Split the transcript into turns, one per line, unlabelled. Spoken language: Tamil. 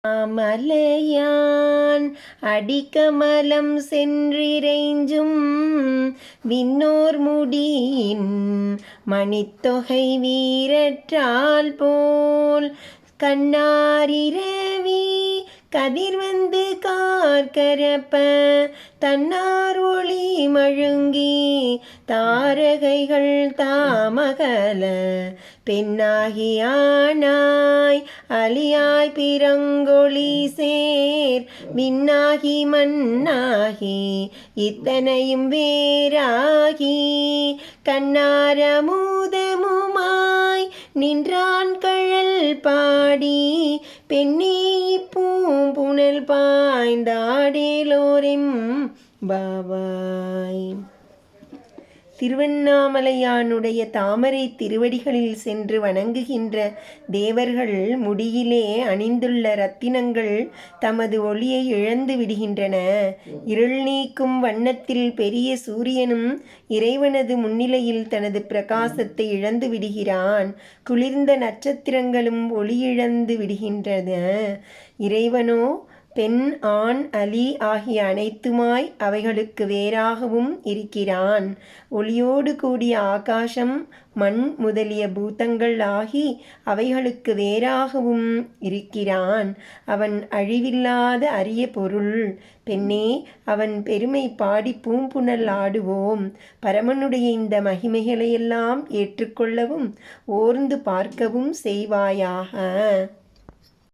மலையான் அடிக்கமலம் சென்றிரைஞ்சும் விண்ணோர் முடியின் மணித்தொகை வீரற்றால் போல் கண்ணாரிரவி கதிர்வந்து கார்கரப்ப தன்னார் ஒளி மழுங்கி தாரகைகள் தாமகல பெண்ணாகி ஆனாய் அலியாய் பிறங்கொழி சேர் விண்ணாகி மண்ணாகி இத்தனையும் வேறாகி கண்ணாரமுதமுமாய் நின்றான் கழல் பாடி பெண்ணே பூம்புணல் பாய்ந்தாடேலோரெம் பாவாய். திருவண்ணாமலையானுடைய தாமரை திருவடிகளில் சென்று வணங்குகின்ற தேவர்கள் முடியிலே அணிந்துள்ள இரத்தினங்கள் தமது ஒளியை இழந்து விடுகின்றன. இருள் நீக்கும் வண்ணத்தில் பெரிய சூரியனும் இறைவனது முன்னிலையில் தனது பிரகாசத்தை இழந்து விடுகிறான். குளிர்ந்த நட்சத்திரங்களும் ஒளியிழந்து விடுகின்றன. இறைவனோ பெண் ஆண் அலி ஆகிய அனைத்துமாய் அவைகளுக்கு வேறாகவும் இருக்கிறான். ஒளியோடு கூடிய ஆகாசம் மண் முதலிய பூதங்கள் ஆகி அவைகளுக்கு வேறாகவும் இருக்கிறான். அவன் அழிவில்லாத அரிய பொருள். பெண்ணே, அவன் பெருமை பாடி பூம்புணல் ஆடுவோம். பரமனுடைய இந்த மகிமைகளையெல்லாம் ஏற்றுக்கொள்ளவும் ஓர்ந்து பார்க்கவும் செய்வாயாக.